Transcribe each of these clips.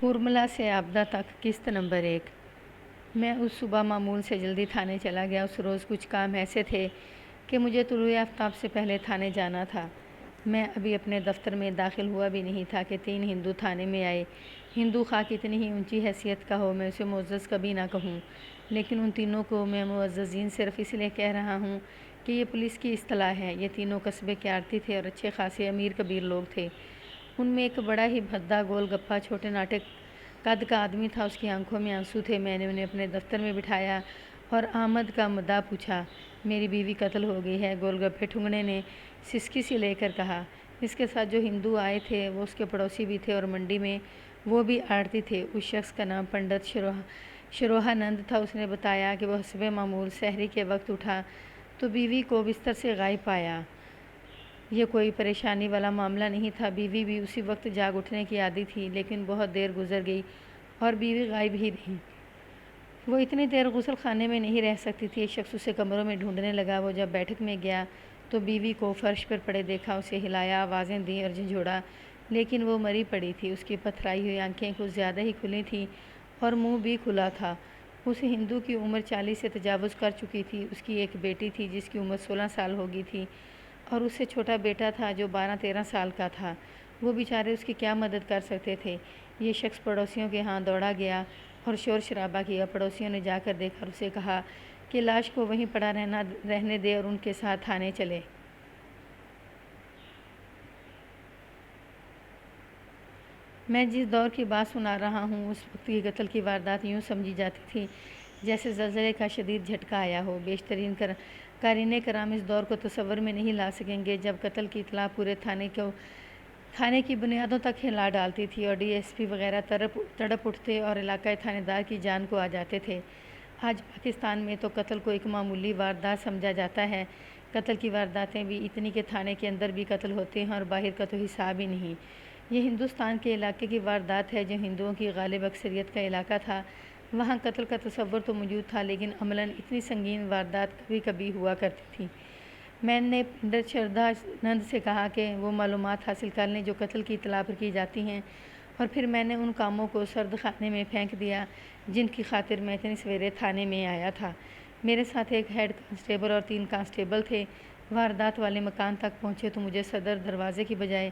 ارملا سے آبدہ تک قسط نمبر 1۔ میں اس صبح معمول سے جلدی تھانے چلا گیا۔ اس روز کچھ کام ایسے تھے کہ مجھے طلوع آفتاب سے پہلے تھانے جانا تھا۔ میں ابھی اپنے دفتر میں داخل ہوا بھی نہیں تھا کہ 3 ہندو تھانے میں آئے۔ ہندو خواہ کتنی ہی اونچی حیثیت کا ہو، میں اسے معزز کبھی نہ کہوں، لیکن ان تینوں کو میں معززین صرف اس لیے کہہ رہا ہوں کہ یہ پولیس کی اصطلاح ہے۔ یہ تینوں قصبے کے آڑتی تھے اور اچھے خاصے امیر کبیر لوگ تھے۔ ان میں ایک بڑا ہی بھدا گول گپا چھوٹے ناٹک قد کا آدمی تھا۔ اس کی آنکھوں میں آنسو تھے۔ میں نے انہیں اپنے دفتر میں بٹھایا اور آمد کا مدعا پوچھا۔ میری بیوی قتل ہو گئی ہے، گول گپے ٹھنگنے نے سسکی سی لے کر کہا۔ اس کے ساتھ جو ہندو آئے تھے وہ اس کے پڑوسی بھی تھے اور منڈی میں وہ بھی آڑتی تھے۔ اس شخص کا نام پنڈت شروہانند تھا۔ اس نے بتایا کہ وہ حسب معمول سحری کے وقت اٹھا تو بیوی کو بستر سے غائب پایا۔ یہ کوئی پریشانی والا معاملہ نہیں تھا۔ بیوی بھی اسی وقت جاگ اٹھنے کی عادی تھی، لیکن بہت دیر گزر گئی اور بیوی غائب ہی رہی۔ وہ اتنی دیر غسل خانے میں نہیں رہ سکتی تھی۔ ایک شخص اسے کمروں میں ڈھونڈنے لگا۔ وہ جب بیٹھک میں گیا تو بیوی کو فرش پر پڑے دیکھا۔ اسے ہلایا، آوازیں دیں اور جھنجھوڑا، لیکن وہ مری پڑی تھی۔ اس کی پتھرائی ہوئی آنکھیں کچھ زیادہ ہی کھلی تھیں اور منہ بھی کھلا تھا۔ اس ہندو کی عمر 40 سے تجاوز کر چکی تھی۔ اس کی ایک بیٹی تھی جس کی عمر 16 سال ہو گئی تھی اور اس سے چھوٹا بیٹا تھا جو 12-13 سال کا تھا۔ وہ بیچارے اس کی کیا مدد کر سکتے تھے؟ یہ شخص پڑوسیوں کے ہاں دوڑا گیا اور شور شرابہ کیا۔ پڑوسیوں نے جا کر دیکھا اور اسے کہا کہ لاش کو وہیں پڑا رہنے دے اور ان کے ساتھ تھانے چلے۔ میں جس دور کی بات سنا رہا ہوں اس وقت کی قتل کی واردات یوں سمجھی جاتی تھی جیسے زلزلے کا شدید جھٹکا آیا ہو۔ بیشترین قارئین کرام اس دور کو تصور میں نہیں لا سکیں گے جب قتل کی اطلاع پورے تھانے کی بنیادوں تک ہلا ڈالتی تھی اور ڈی ایس پی وغیرہ تڑپ اٹھتے اور علاقۂ تھانے دار کی جان کو آ جاتے تھے۔ آج پاکستان میں تو قتل کو ایک معمولی واردات سمجھا جاتا ہے۔ قتل کی وارداتیں بھی اتنی کہ تھانے کے اندر بھی قتل ہوتے ہیں اور باہر کا تو حساب ہی نہیں۔ یہ ہندوستان کے علاقے کی واردات ہے جو ہندوؤں کی غالب اکثریت کا علاقہ تھا۔ وہاں قتل کا تصور تو موجود تھا، لیکن عملاً اتنی سنگین واردات کبھی کبھی ہوا کرتی تھی۔ میں نے پنڈت شردھانند سے کہا کہ وہ معلومات حاصل کر لیں جو قتل کی اطلاع پر کی جاتی ہیں، اور پھر میں نے ان کاموں کو سرد خانے میں پھینک دیا جن کی خاطر میں اتنی سویرے تھانے میں آیا تھا۔ میرے ساتھ ایک ہیڈ کانسٹیبل اور 3 کانسٹیبل تھے۔ واردات والے مکان تک پہنچے تو مجھے صدر دروازے کی بجائے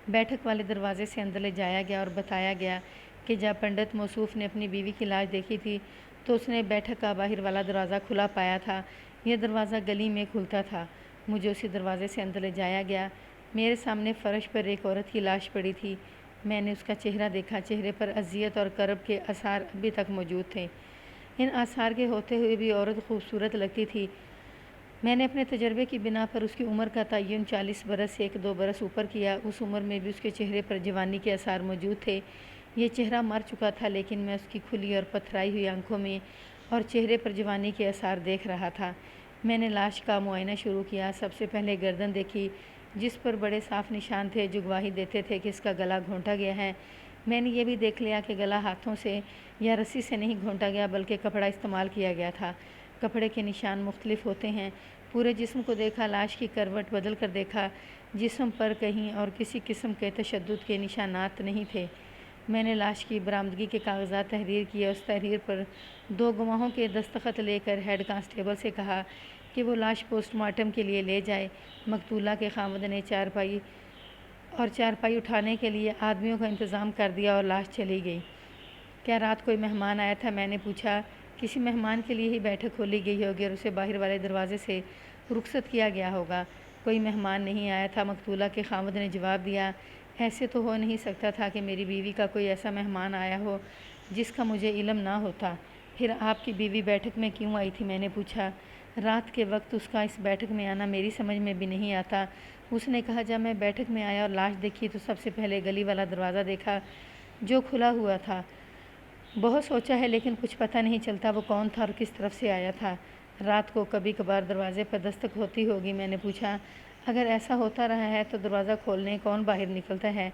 بیٹھک والے دروازے سے اندر لے جایا گیا اور بتایا گیا کہ جب پنڈت موصوف نے اپنی بیوی کی لاش دیکھی تھی تو اس نے بیٹھک کا باہر والا دروازہ کھلا پایا تھا۔ یہ دروازہ گلی میں کھلتا تھا۔ مجھے اسی دروازے سے اندر لے جایا گیا۔ میرے سامنے فرش پر ایک عورت کی لاش پڑی تھی۔ میں نے اس کا چہرہ دیکھا۔ چہرے پر اذیت اور کرب کے آثار ابھی تک موجود تھے۔ ان آثار کے ہوتے ہوئے بھی عورت خوبصورت لگتی تھی۔ میں نے اپنے تجربے کی بنا پر اس کی عمر کا تعین 40 برس سے 1-2 برس اوپر کیا۔ اس عمر میں بھی اس کے چہرے پر جوانی کے آثار موجود تھے۔ یہ چہرہ مر چکا تھا، لیکن میں اس کی کھلی اور پتھرائی ہوئی آنکھوں میں اور چہرے پر جوانی کے آثار دیکھ رہا تھا۔ میں نے لاش کا معائنہ شروع کیا۔ سب سے پہلے گردن دیکھی جس پر بڑے صاف نشان تھے جو گواہی دیتے تھے کہ اس کا گلا گھونٹا گیا ہے۔ میں نے یہ بھی دیکھ لیا کہ گلا ہاتھوں سے یا رسی سے نہیں گھونٹا گیا بلکہ کپڑا استعمال کیا گیا تھا۔ کپڑے کے نشان مختلف ہوتے ہیں۔ پورے جسم کو دیکھا۔ لاش کی کروٹ بدل کر دیکھا۔ جسم پر کہیں اور کسی قسم کے تشدد کے نشانات نہیں تھے۔ میں نے لاش کی برآمدگی کے کاغذات تحریر کیے۔ اس تحریر پر 2 گواہوں کے دستخط لے کر ہیڈ کانسٹیبل سے کہا کہ وہ لاش پوسٹ مارٹم کے لیے لے جائے۔ مقتولہ کے خاوند نے چارپائی اٹھانے کے لیے آدمیوں کا انتظام کر دیا اور لاش چلی گئی۔ کیا رات کوئی مہمان آیا تھا؟ میں نے پوچھا۔ کسی مہمان کے لیے ہی بیٹھک کھولی گئی ہوگی اور اسے باہر والے دروازے سے رخصت کیا گیا ہوگا۔ کوئی مہمان نہیں آیا تھا، مقتولہ کے خاوند نے جواب دیا۔ ایسے تو ہو نہیں سکتا تھا کہ میری بیوی کا کوئی ایسا مہمان آیا ہو جس کا مجھے علم نہ ہوتا۔ پھر آپ کی بیوی بیٹھک میں کیوں آئی تھی؟ میں نے پوچھا۔ رات کے وقت اس کا اس بیٹھک میں آنا میری سمجھ میں بھی نہیں آتا۔ اس نے کہا جب میں بیٹھک میں آیا اور لاش دیکھی تو سب سے پہلے گلی والا دروازہ دیکھا جو کھلا ہوا تھا۔ بہت سوچا ہے لیکن کچھ پتہ نہیں چلتا وہ کون تھا اور کس طرف سے آیا تھا۔ رات کو کبھی کبھار دروازے پر دستک ہوتی ہوگی؟ میں نے پوچھا۔ اگر ایسا ہوتا رہا ہے تو دروازہ کھولنے کون باہر نکلتا ہے،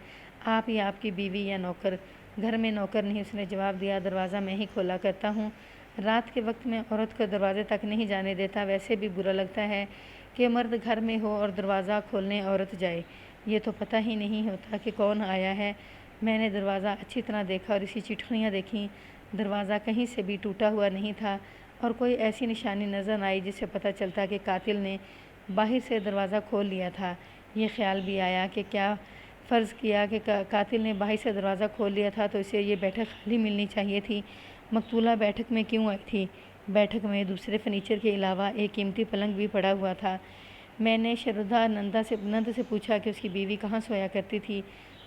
آپ یا آپ کی بیوی یا نوکر؟ گھر میں نوکر نہیں، اس نے جواب دیا۔ دروازہ میں ہی کھولا کرتا ہوں۔ رات کے وقت میں عورت کو دروازے تک نہیں جانے دیتا۔ ویسے بھی برا لگتا ہے کہ مرد گھر میں ہو اور دروازہ کھولنے عورت جائے۔ یہ تو پتہ ہی نہیں ہوتا کہ کون آیا ہے۔ میں نے دروازہ اچھی طرح دیکھا اور اسی چٹکیاں دیکھیں۔ دروازہ کہیں سے بھی ٹوٹا ہوا نہیں تھا اور کوئی ایسی نشانی نظر نہ آئی جس سے پتہ چلتا کہ قاتل نے باہر سے دروازہ کھول لیا تھا۔ یہ خیال بھی آیا کہ کیا فرض کیا کہ قاتل نے باہر سے دروازہ کھول لیا تھا تو اسے یہ بیٹھک خالی ملنی چاہیے تھی۔ مقتولہ بیٹھک میں کیوں آئی تھی؟ بیٹھک میں دوسرے فرنیچر کے علاوہ ایک قیمتی پلنگ بھی پڑا ہوا تھا۔ میں نے شردھا نند سے پوچھا کہ اس کی بیوی کہاں سویا کرتی تھی۔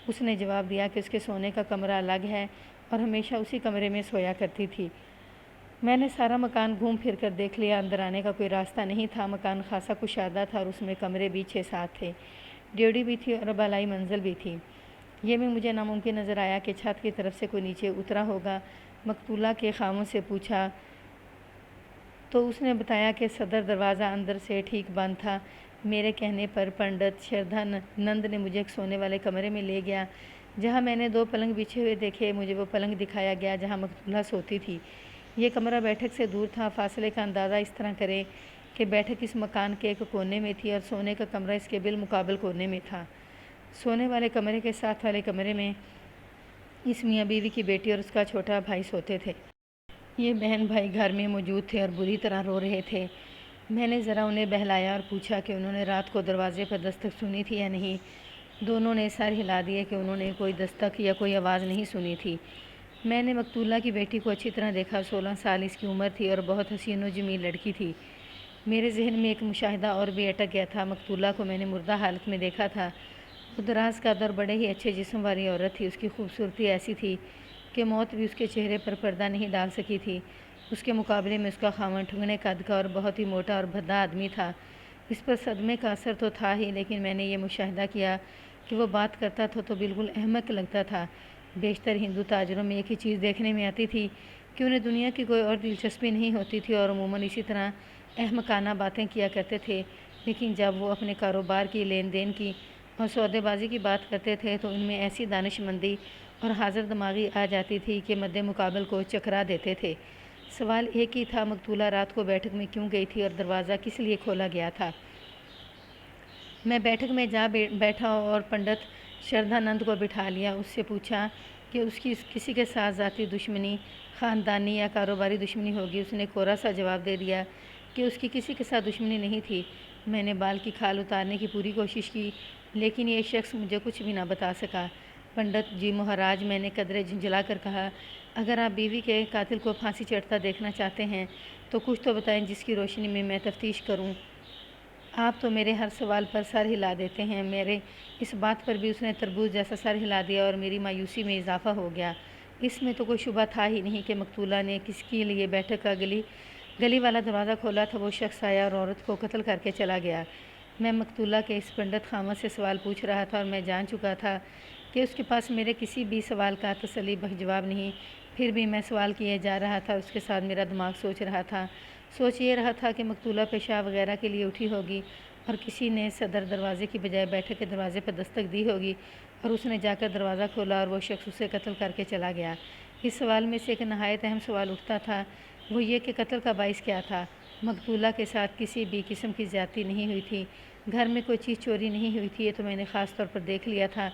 اس نے جواب دیا کہ اس کے سونے کا کمرہ الگ ہے اور ہمیشہ اسی کمرے میں سویا کرتی تھی۔ میں نے سارا مکان گھوم پھر کر دیکھ لیا، اندر آنے کا کوئی راستہ نہیں تھا۔ مکان خاصا کشادہ تھا اور اس میں کمرے بھی 6-7 تھے، ڈیوڑی بھی تھی اور بالائی منزل بھی تھی۔ یہ بھی مجھے ناممکن نظر آیا کہ چھت کی طرف سے کوئی نیچے اترا ہوگا۔ مقتولہ کے خاوند سے پوچھا تو اس نے بتایا کہ صدر دروازہ اندر سے ٹھیک بند تھا۔ میرے کہنے پر پنڈت شردھا نند نے مجھے ایک سونے والے کمرے میں لے گیا جہاں میں نے 2 پلنگ بچھے ہوئے دیکھے۔ مجھے وہ پلنگ دکھایا گیا جہاں مقتولہ سوتی تھی۔ یہ کمرہ بیٹھک سے دور تھا۔ فاصلے کا اندازہ اس طرح کریں کہ بیٹھک اس مکان کے ایک کونے میں تھی اور سونے کا کمرہ اس کے بالمقابل کونے میں تھا۔ سونے والے کمرے کے ساتھ والے کمرے میں اس میاں بیوی کی بیٹی اور اس کا چھوٹا بھائی سوتے تھے۔ یہ بہن بھائی گھر میں موجود تھے اور بری طرح رو رہے تھے۔ میں نے ذرا انہیں بہلایا اور پوچھا کہ انہوں نے رات کو دروازے پر دستک سنی تھی یا نہیں۔ دونوں نے سر ہلا دیے کہ انہوں نے کوئی دستک یا کوئی آواز نہیں سنی تھی۔ میں نے مقتولہ کی بیٹی کو اچھی طرح دیکھا۔ 16 سال اس کی عمر تھی اور بہت حسین و جمیل لڑکی تھی۔ میرے ذہن میں ایک مشاہدہ اور بھی اٹک گیا تھا۔ مقتولہ کو میں نے مردہ حالت میں دیکھا تھا۔ وہ دراز قد اور بڑے ہی اچھے جسم والی عورت تھی۔ اس کی خوبصورتی ایسی تھی کہ موت بھی اس کے چہرے پر پردہ نہیں ڈال سکی تھی۔ اس کے مقابلے میں اس کا خاوند ٹھگنے قد کا اور بہت ہی موٹا اور بھدا آدمی تھا۔ اس پر صدمے کا اثر تو تھا ہی، لیکن میں نے یہ مشاہدہ کیا کہ وہ بات کرتا تھا تو بالکل احمق لگتا تھا۔ بیشتر ہندو تاجروں میں ایک ہی چیز دیکھنے میں آتی تھی کہ انہیں دنیا کی کوئی اور دلچسپی نہیں ہوتی تھی اور عموماً اسی طرح احمقانہ باتیں کیا کرتے تھے، لیکن جب وہ اپنے کاروبار کی، لین دین کی اور سودے بازی کی بات کرتے تھے تو ان میں ایسی دانش مندی اور حاضر دماغی آ جاتی تھی کہ مد مقابل کو چکرا دیتے تھے۔ سوال ایک ہی تھا، مقتولہ رات کو بیٹھک میں کیوں گئی تھی اور دروازہ کس لیے کھولا گیا تھا؟ میں بیٹھک میں جا بیٹھا اور پنڈت شردھا نند کو بٹھا لیا۔ اس سے پوچھا کہ اس کی کسی کے ساتھ ذاتی دشمنی، خاندانی یا کاروباری دشمنی ہوگی۔ اس نے کورا سا جواب دے دیا کہ اس کی کسی کے ساتھ دشمنی نہیں تھی۔ میں نے بال کی کھال اتارنے کی پوری کوشش کی، لیکن یہ شخص مجھے کچھ بھی نہ بتا سکا۔ پنڈت جی مہاراج، میں نے قدرے جھنجھلا کر کہا، اگر آپ بیوی کے قاتل کو پھانسی چڑھتا دیکھنا چاہتے ہیں تو کچھ تو بتائیں جس کی روشنی میں میں تفتیش کروں۔ آپ تو میرے ہر سوال پر سر ہلا دیتے ہیں۔ میرے اس بات پر بھی اس نے تربوز جیسا سر ہلا دیا اور میری مایوسی میں اضافہ ہو گیا۔ اس میں تو کوئی شبہ تھا ہی نہیں کہ مقتولہ نے کس کے لیے بیٹھک کا گلی والا دروازہ کھولا تھا۔ وہ شخص آیا اور عورت کو قتل کر کے چلا گیا۔ میں مقتولہ کے اس پنڈت خاوند سے سوال پوچھ رہا تھا اور میں جان چکا تھا کہ اس کے پاس میرے کسی بھی سوال کا تسلی بخش جواب نہیں، پھر بھی میں سوال کیے جا رہا تھا۔ اس کے ساتھ میرا دماغ سوچ یہ رہا تھا کہ مقتولہ پیشاب وغیرہ کے لیے اٹھی ہوگی اور کسی نے صدر دروازے کی بجائے بیٹھک کے دروازے پر دستک دی ہوگی اور اس نے جا کر دروازہ کھولا اور وہ شخص اسے قتل کر کے چلا گیا۔ اس سوال میں سے ایک نہایت اہم سوال اٹھتا تھا، وہ یہ کہ قتل کا باعث کیا تھا۔ مقتولہ کے ساتھ کسی بھی قسم کی زیادتی نہیں ہوئی تھی، گھر میں کوئی چیز چوری نہیں ہوئی تھی۔ یہ تو میں نے خاص طور پر دیکھ لیا تھا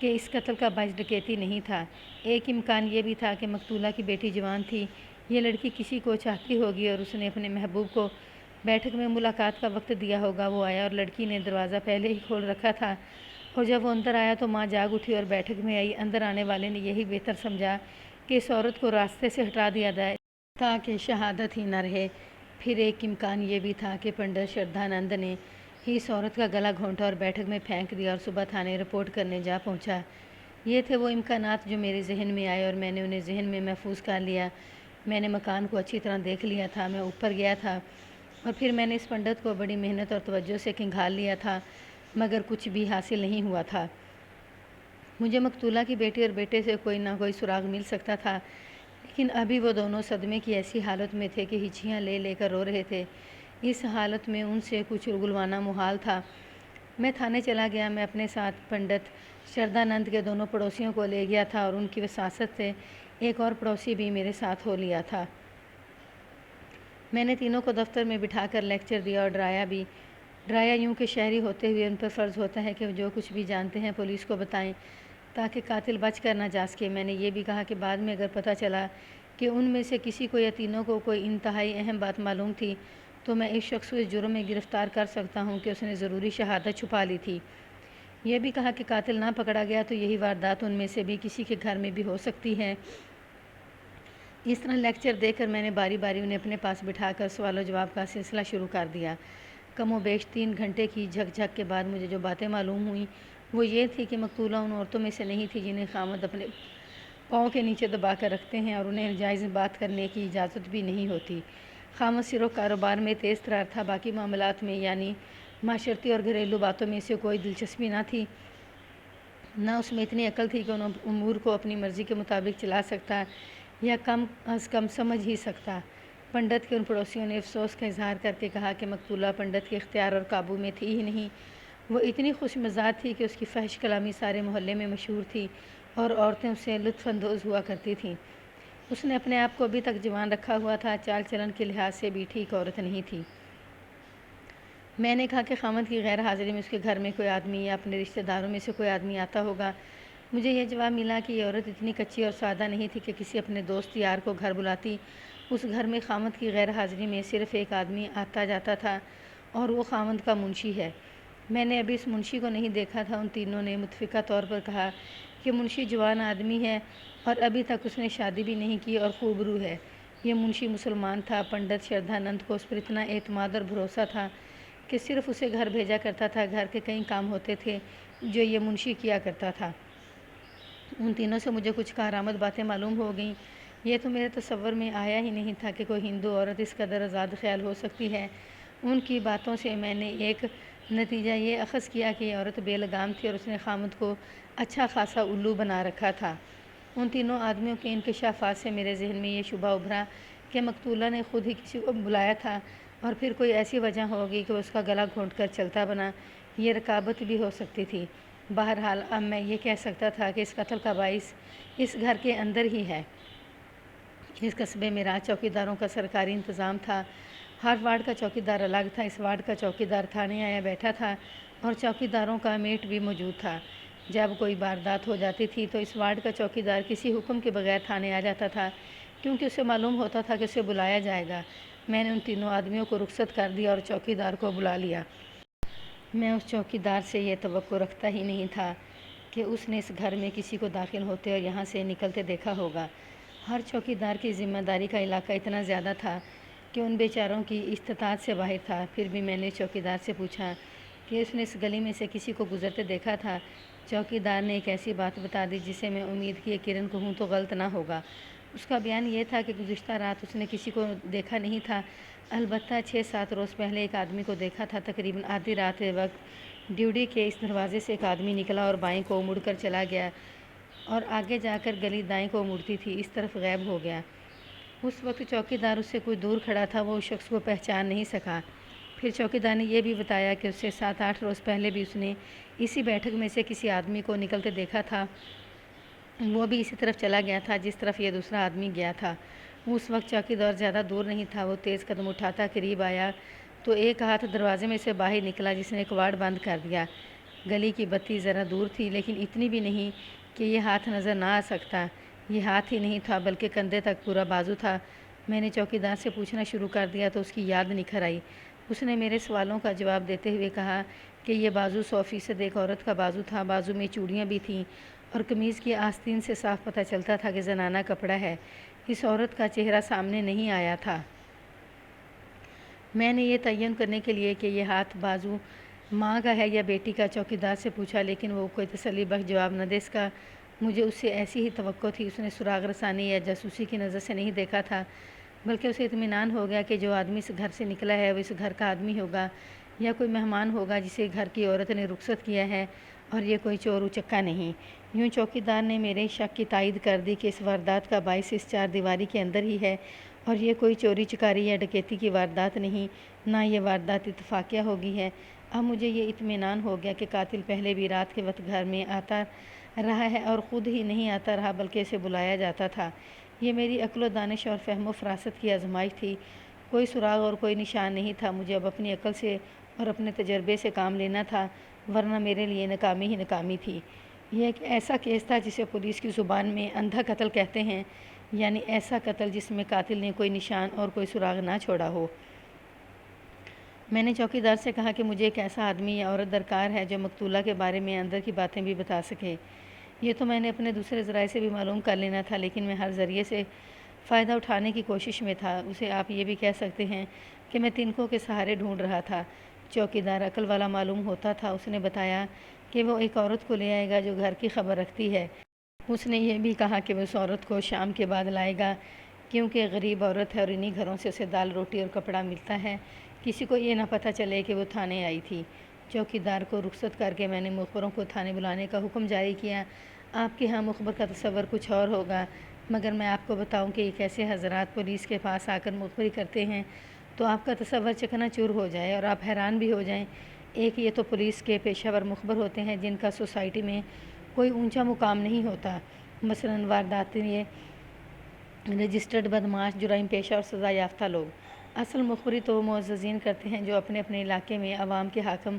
کہ اس قتل کا باعث ڈکیتی نہیں تھا۔ ایک امکان یہ بھی تھا کہ مقتولہ کی بیٹی جوان تھی، یہ لڑکی کسی کو چاہتی ہوگی اور اس نے اپنے محبوب کو بیٹھک میں ملاقات کا وقت دیا ہوگا۔ وہ آیا اور لڑکی نے دروازہ پہلے ہی کھول رکھا تھا اور جب وہ اندر آیا تو ماں جاگ اٹھی اور بیٹھک میں آئی۔ اندر آنے والے نے یہی بہتر سمجھا کہ اس عورت کو راستے سے ہٹا دیا جائے تاکہ شہادت ہی نہ رہے۔ پھر ایک امکان یہ بھی تھا کہ پنڈت شردھا نند نے ہی اس عورت کا گلا گھونٹا اور بیٹھک میں پھینک دیا اور صبح تھانے رپورٹ کرنے جا پہنچا۔ یہ تھے وہ امکانات جو میرے ذہن میں آئے اور میں نے انہیں ذہن میں محفوظ کر لیا۔ میں نے مکان کو اچھی طرح دیکھ لیا تھا، میں اوپر گیا تھا اور پھر میں نے اس پنڈت کو بڑی محنت اور توجہ سے کھنگال لیا تھا، مگر کچھ بھی حاصل نہیں ہوا تھا۔ مجھے مقتولہ کی بیٹی اور بیٹے سے کوئی نہ کوئی سراغ مل سکتا تھا، لیکن ابھی وہ دونوں صدمے کی ایسی حالت میں تھے کہ ہچیاں لے لے کر رو رہے تھے۔ اس حالت میں ان سے کچھ اگلوانا محال تھا۔ میں تھانے چلا گیا۔ میں اپنے ساتھ پنڈت شردھا نند کے دونوں پڑوسیوں کو لے گیا تھا اور ان کی وساست سے ایک اور پڑوسی بھی میرے ساتھ ہو لیا تھا۔ میں نے تینوں کو دفتر میں بٹھا کر لیکچر دیا اور ڈرایا یوں کہ شہری ہوتے ہوئے ان پر فرض ہوتا ہے کہ وہ جو کچھ بھی جانتے ہیں پولیس کو بتائیں۔ تاکہ قاتل بچ کر نہ جا سکے۔ میں نے یہ بھی کہا کہ بعد میں اگر پتہ چلا کہ ان میں سے کسی کو یا تینوں کو کوئی انتہائی اہم بات معلوم تھی تو میں اس شخص کو اس جرم میں گرفتار کر سکتا ہوں کہ اس نے ضروری شہادت چھپا لی تھی۔ یہ بھی کہا کہ قاتل نہ پکڑا گیا تو یہی واردات ان میں سے بھی کسی کے گھر میں بھی ہو سکتی ہے۔ اس طرح لیکچر دے کر میں نے باری باری انہیں اپنے پاس بٹھا کر سوال و جواب کا سلسلہ شروع کر دیا۔ کم و بیش 3 گھنٹے کی جھک جھک کے بعد مجھے جو باتیں معلوم ہوئیں وہ یہ تھی کہ مقتولہ ان عورتوں میں سے نہیں تھی جنہیں خاوند اپنے پاؤں کے نیچے دبا کر رکھتے ہیں اور انہیں جائز بات کرنے کی اجازت بھی نہیں ہوتی۔ خاوند صرف کاروبار میں تیز ترار تھا، باقی معاملات میں یعنی معاشرتی اور گھریلو باتوں میں اسے کوئی دلچسپی نہ تھی، نہ اس میں اتنی عقل تھی کہ ان امور کو اپنی مرضی کے مطابق چلا سکتا یا کم از کم سمجھ ہی سکتا۔ پنڈت کے ان پڑوسیوں نے افسوس کا اظہار کر کے کہا کہ مقتولہ پنڈت کے اختیار اور قابو میں تھی ہی نہیں، وہ اتنی خوش مزاج تھی کہ اس کی فحش کلامی سارے محلے میں مشہور تھی اور عورتیں اس سے لطف اندوز ہوا کرتی تھیں۔ اس نے اپنے آپ کو ابھی تک جوان رکھا ہوا تھا، چال چلن کے لحاظ سے بھی ٹھیک عورت نہیں تھی۔ میں نے کہا کہ خاوند کی غیر حاضری میں اس کے گھر میں کوئی آدمی یا اپنے رشتہ داروں میں سے کوئی آدمی آتا ہوگا۔ مجھے یہ جواب ملا کہ یہ عورت اتنی کچی اور سادہ نہیں تھی کہ کسی اپنے دوست یار کو گھر بلاتی۔ اس گھر میں خاوند کی غیر حاضری میں صرف ایک آدمی آتا جاتا تھا اور وہ خاوند کا منشی ہے۔ میں نے ابھی اس منشی کو نہیں دیکھا تھا۔ ان تینوں نے متفقہ طور پر کہا کہ منشی جوان آدمی ہے اور ابھی تک اس نے شادی بھی نہیں کی اور خوب روح ہے۔ یہ منشی مسلمان تھا۔ پنڈت شردھانند کو اس پر اتنا اعتماد اور بھروسہ تھا کہ صرف اسے گھر بھیجا کرتا تھا۔ گھر کے کئی کام ہوتے تھے جو یہ منشی کیا کرتا تھا۔ ان تینوں سے مجھے کچھ کارآمد باتیں معلوم ہو گئیں۔ یہ تو میرے تصور میں آیا ہی نہیں تھا کہ کوئی ہندو عورت اس قدر آزاد خیال ہو سکتی ہے۔ ان کی باتوں سے میں نے ایک نتیجہ یہ اخذ کیا کہ یہ عورت بے لگام تھی اور اس نے خاوند کو اچھا خاصا الو بنا رکھا تھا۔ ان تینوں آدمیوں کے انکشافات سے میرے ذہن میں یہ شبہ ابھرا کہ مقتولہ نے خود ہی کسی کو بلایا تھا اور پھر کوئی ایسی وجہ ہوگی کہ وہ اس کا گلا گھونٹ کر چلتا بنا۔ یہ رکابت بھی ہو سکتی تھی۔ بہرحال اب میں یہ کہہ سکتا تھا کہ اس قتل کا باعث اس گھر کے اندر ہی ہے۔ اس قصبے میں رات چوکیداروں کا سرکاری انتظام تھا۔ ہر وارڈ کا چوکیدار الگ تھا۔ اس وارڈ کا چوکیدار تھانے آیا بیٹھا تھا اور چوکیداروں کا میٹ بھی موجود تھا۔ جب کوئی واردات ہو جاتی تھی تو اس وارڈ کا چوکیدار کسی حکم کے بغیر تھانے آ جاتا تھا کیونکہ اسے معلوم ہوتا تھا کہ اسے بلایا جائے گا۔ میں نے ان تینوں آدمیوں کو رخصت کر دیا اور چوکیدار کو بلا لیا۔ میں اس چوکیدار سے یہ توقع رکھتا ہی نہیں تھا کہ اس نے اس گھر میں کسی کو داخل ہوتے اور یہاں سے نکلتے دیکھا ہوگا۔ ہر چوکیدار کی ذمہ داری کا علاقہ اتنا زیادہ تھا کہ ان بیچاروں کی استطاعت سے باہر تھا۔ پھر بھی میں نے چوکیدار سے پوچھا کہ اس نے اس گلی میں سے کسی کو گزرتے دیکھا تھا۔ چوکیدار نے ایک ایسی بات بتا دی جسے میں امید کی کرن کہوں تو غلط نہ ہوگا۔ اس کا بیان یہ تھا کہ گزشتہ رات اس نے کسی کو دیکھا نہیں تھا، البتہ 6-7 روز پہلے ایک آدمی کو دیکھا تھا۔ تقریباً آدھی رات وقت ڈیوٹی کے اس دروازے سے ایک آدمی نکلا اور بائیں کو مڑ کر چلا گیا اور آگے جا کر گلی دائیں کو مڑتی تھی اس طرف غائب ہو گیا۔ اس وقت چوکیدار اس سے کوئی دور کھڑا تھا، وہ اس شخص کو پہچان نہیں سکا۔ پھر چوکیدار نے یہ بھی بتایا کہ اس سے 7-8 روز پہلے بھی اس نے اسی بیٹھک میں سے کسی آدمی کو نکلتے دیکھا تھا، وہ بھی اسی طرف چلا گیا تھا جس طرف یہ دوسرا آدمی گیا تھا۔ اس وقت چوکیدار زیادہ دور نہیں تھا۔ وہ تیز قدم اٹھاتا قریب آیا تو ایک ہاتھ دروازے میں سے باہر نکلا جس نے کواڑ بند کر دیا۔ گلی کی بتی ذرا دور تھی لیکن اتنی بھی نہیں کہ یہ ہاتھ نظر نہ آ سکتا۔ یہ ہاتھ ہی نہیں تھا بلکہ کندھے تک پورا بازو تھا۔ میں نے چوکیدار سے پوچھنا شروع کر دیا تو اس کی یاد نکھر آئی۔ اس نے میرے سوالوں کا جواب دیتے ہوئے کہا کہ یہ بازو 100% ایک عورت کا بازو تھا۔ بازو میں چوڑیاں بھی تھیں اور قمیض کی آستین سے صاف پتہ چلتا تھا کہ زنانہ کپڑا ہے۔ اس عورت کا چہرہ سامنے نہیں آیا تھا۔ میں نے یہ تعین کرنے کے لیے کہ یہ ہاتھ بازو ماں کا ہے یا بیٹی کا چوکیدار سے پوچھا لیکن وہ کوئی تسلی بخش جواب نہ دے سکا۔ مجھے اس سے ایسی ہی توقع تھی۔ اس نے سراغ رسانی یا جاسوسی کی نظر سے نہیں دیکھا تھا بلکہ اسے اطمینان ہو گیا کہ جو آدمی اس گھر سے نکلا ہے وہ اس گھر کا آدمی ہوگا یا کوئی مہمان ہوگا جسے گھر کی عورت نے رخصت کیا ہے اور یہ کوئی چور اچکا نہیں۔ یوں چوکیدار نے میرے شک کی تائید کر دی کہ اس واردات کا باعث اس چار دیواری کے اندر ہی ہے اور یہ کوئی چوری چکاری یا ڈکیتی کی واردات نہیں، نہ یہ واردات اتفاقیہ ہوگی ہے۔ اب مجھے یہ اطمینان ہو گیا کہ قاتل پہلے بھی رات کے وقت گھر میں آتا رہا ہے اور خود ہی نہیں آتا رہا بلکہ اسے بلایا جاتا تھا۔ یہ میری عقل و دانش اور فہم و فراست کی آزمائش تھی۔ کوئی سراغ اور کوئی نشان نہیں تھا۔ مجھے اب اپنی عقل سے اور اپنے تجربے سے کام لینا تھا ورنہ میرے لیے ناکامی ہی ناکامی تھی۔ یہ ایک ایسا کیس تھا جسے پولیس کی زبان میں اندھا قتل کہتے ہیں، یعنی ایسا قتل جس میں قاتل نے کوئی نشان اور کوئی سراغ نہ چھوڑا ہو۔ میں نے چوکیدار سے کہا کہ مجھے ایک ایسا آدمی یا عورت درکار ہے جو مقتولہ کے بارے میں اندر کی باتیں بھی بتا سکے۔ یہ تو میں نے اپنے دوسرے ذرائع سے بھی معلوم کر لینا تھا، لیکن میں ہر ذریعے سے فائدہ اٹھانے کی کوشش میں تھا۔ اسے آپ یہ بھی کہہ سکتے ہیں کہ میں تنکوں کے سہارے ڈھونڈ رہا تھا۔ چوکیدار عقل والا معلوم ہوتا تھا۔ اس نے بتایا کہ وہ ایک عورت کو لے آئے گا جو گھر کی خبر رکھتی ہے۔ اس نے یہ بھی کہا کہ وہ اس عورت کو شام کے بعد لائے گا، کیونکہ غریب عورت ہے اور انہی گھروں سے اسے دال روٹی اور کپڑا ملتا ہے، کسی کو یہ نہ پتہ چلے کہ وہ تھانے آئی تھی۔ چوکیدار کو رخصت کر کے میں نے مخبروں کو تھانے بلانے کا حکم جاری کیا۔ آپ کے ہاں مخبر کا تصور کچھ اور ہوگا، مگر میں آپ کو بتاؤں کہ یہ کیسے حضرات پولیس کے پاس آ کر مخبری کرتے ہیں تو آپ کا تصور چکنا چور ہو جائے اور آپ حیران بھی ہو جائیں۔ ایک یہ تو پولیس کے پیشہ ور مخبر ہوتے ہیں جن کا سوسائٹی میں کوئی اونچا مقام نہیں ہوتا، مثلاً واردات رجسٹرڈ بدماش، جرائم پیشہ اور سزا یافتہ لوگ۔ اصل مخبری تو وہ معززین کرتے ہیں جو اپنے اپنے علاقے میں عوام کے حاکم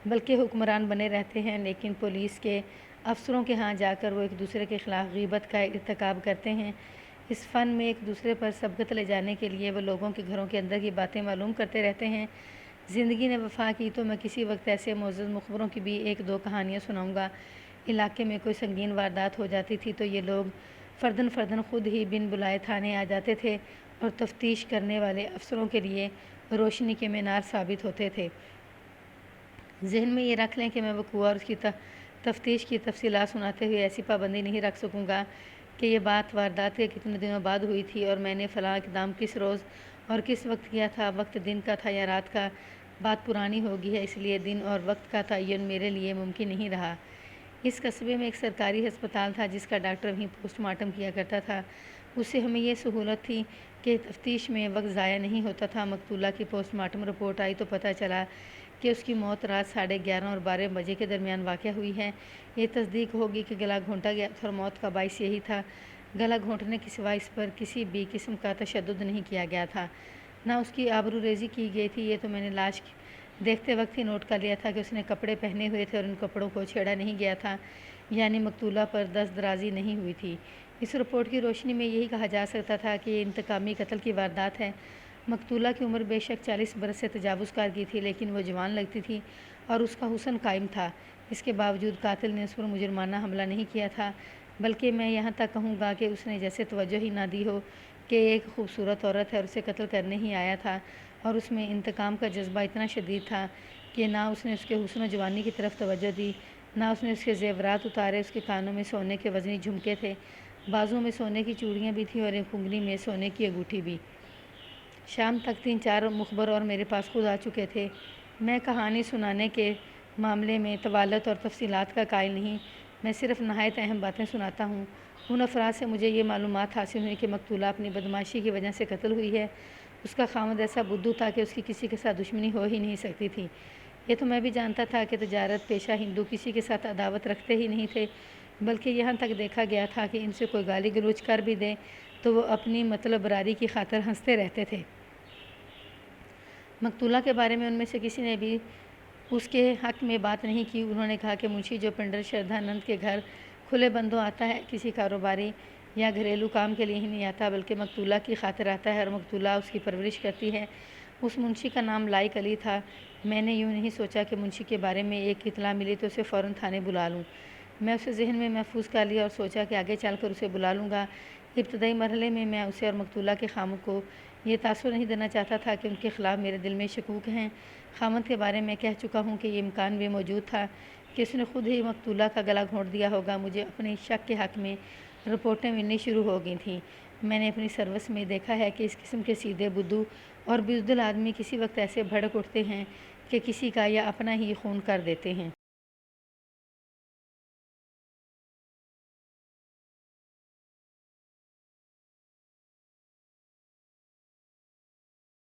بلکہ حکمران بنے رہتے ہیں، لیکن پولیس کے افسروں کے ہاں جا کر وہ ایک دوسرے کے خلاف غیبت کا ارتکاب کرتے ہیں۔ اس فن میں ایک دوسرے پر سبقت لے جانے کے لیے وہ لوگوں کے گھروں کے اندر کی باتیں معلوم کرتے رہتے ہیں۔ زندگی نے وفا کی تو میں کسی وقت ایسے معزز مخبروں کی بھی ایک دو کہانیاں سناؤں گا۔ علاقے میں کوئی سنگین واردات ہو جاتی تھی تو یہ لوگ فردن فردن خود ہی بن بلائے تھانے آ جاتے تھے اور تفتیش کرنے والے افسروں کے لیے روشنی کے مینار ثابت ہوتے تھے۔ ذہن میں یہ رکھ لیں کہ میں وقوع اور اس کی تفتیش کی تفصیلات سناتے ہوئے ایسی پابندی نہیں رکھ سکوں گا کہ یہ بات واردات کے کتنے دنوں بعد ہوئی تھی اور میں نے فلاں اقدام کس روز اور کس وقت کیا تھا، وقت دن کا تھا یا رات کا۔ بات پرانی ہو گئی ہے، اس لیے دن اور وقت کا تعین میرے لیے ممکن نہیں رہا۔ اس قصبے میں ایک سرکاری ہسپتال تھا جس کا ڈاکٹر وہیں پوسٹ مارٹم کیا کرتا تھا۔ اس سے ہمیں یہ سہولت تھی کہ تفتیش میں وقت ضائع نہیں ہوتا تھا۔ مقتولہ کی پوسٹ مارٹم رپورٹ آئی تو پتہ چلا کہ اس کی موت رات 11:30 اور 12 بجے کے درمیان واقع ہوئی ہے۔ یہ تصدیق ہوگی کہ گلا گھونٹا گیا تھا اور موت کا باعث یہی تھا۔ گلا گھونٹنے کے سوا اس پر کسی بھی قسم کا تشدد نہیں کیا گیا تھا، نہ اس کی آبرو ریزی کی گئی تھی۔ یہ تو میں نے لاش دیکھتے وقت ہی نوٹ کر لیا تھا کہ اس نے کپڑے پہنے ہوئے تھے اور ان کپڑوں کو چھیڑا نہیں گیا تھا، یعنی مقتولہ پر دست درازی نہیں ہوئی تھی۔ اس رپورٹ کی روشنی میں یہی کہا جا سکتا تھا کہ یہ انتقامی قتل کی واردات ہے۔ مقتولہ کی عمر بے شک 40 برس سے تجاوز کر کی تھی، لیکن وہ جوان لگتی تھی اور اس کا حسن قائم تھا۔ اس کے باوجود قاتل نے اس پر مجرمانہ حملہ نہیں کیا تھا، بلکہ میں یہاں تک کہوں گا کہ اس نے جیسے توجہ ہی نہ دی ہو کہ ایک خوبصورت عورت ہے اور اسے قتل کرنے ہی آیا تھا، اور اس میں انتقام کا جذبہ اتنا شدید تھا کہ نہ اس نے اس کے حسن و جوانی کی طرف توجہ دی، نہ اس نے اس کے زیورات اتارے۔ اس کے کانوں میں سونے کے وزنی جھمکے تھے، بازوں میں سونے کی چوڑیاں بھی تھیں اور ایک انگلی میں سونے کی انگوٹھی بھی۔ شام تک 3-4 مخبر اور میرے پاس خود آ چکے تھے۔ میں کہانی سنانے کے معاملے میں طوالت اور تفصیلات کا قائل نہیں، میں صرف نہایت اہم باتیں سناتا ہوں۔ ان افراد سے مجھے یہ معلومات حاصل ہوئی کہ مقتولہ اپنی بدمعاشی کی وجہ سے قتل ہوئی ہے۔ اس کا خاوند ایسا بدھو تھا کہ اس کی کسی کے ساتھ دشمنی ہو ہی نہیں سکتی تھی۔ یہ تو میں بھی جانتا تھا کہ تجارت پیشہ ہندو کسی کے ساتھ عداوت رکھتے ہی نہیں تھے، بلکہ یہاں تک دیکھا گیا تھا کہ ان سے کوئی گالی گلوچ کر بھی دے تو وہ اپنی مطلب براری کی خاطر ہنستے رہتے تھے۔ مقتولہ کے بارے میں ان میں سے کسی نے بھی اس کے حق میں بات نہیں کی۔ انہوں نے کہا کہ منشی جو پنڈت شردھانند کے گھر کھلے بندوں آتا ہے، کسی کاروباری یا گھریلو کام کے لیے ہی نہیں آتا، بلکہ مقتولہ کی خاطر آتا ہے اور مقتولہ اس کی پرورش کرتی ہے۔ اس منشی کا نام لائق علی تھا۔ میں نے یوں نہیں سوچا کہ منشی کے بارے میں ایک اطلاع ملی تو اسے فوراً تھانے بلا لوں۔ میں اسے ذہن میں محفوظ کر لیا اور سوچا کہ آگے چل کر اسے بلا لوں گا۔ ابتدائی مرحلے میں میں اسے اور مقتولہ کے خاوند کو یہ تاثر نہیں دینا چاہتا تھا کہ ان کے خلاف میرے دل میں شکوک ہیں۔ خاوند کے بارے میں کہہ چکا ہوں کہ یہ امکان بھی موجود تھا کہ اس نے خود ہی مقتولہ کا گلا گھونٹ دیا ہوگا۔ مجھے اپنے شک کے حق میں رپورٹیں ملنی شروع ہو گئی تھیں۔ میں نے اپنی سروس میں دیکھا ہے کہ اس قسم کے سیدھے بدھو اور بزدل آدمی کسی وقت ایسے بھڑک اٹھتے ہیں کہ کسی کا یا اپنا ہی خون کر دیتے ہیں۔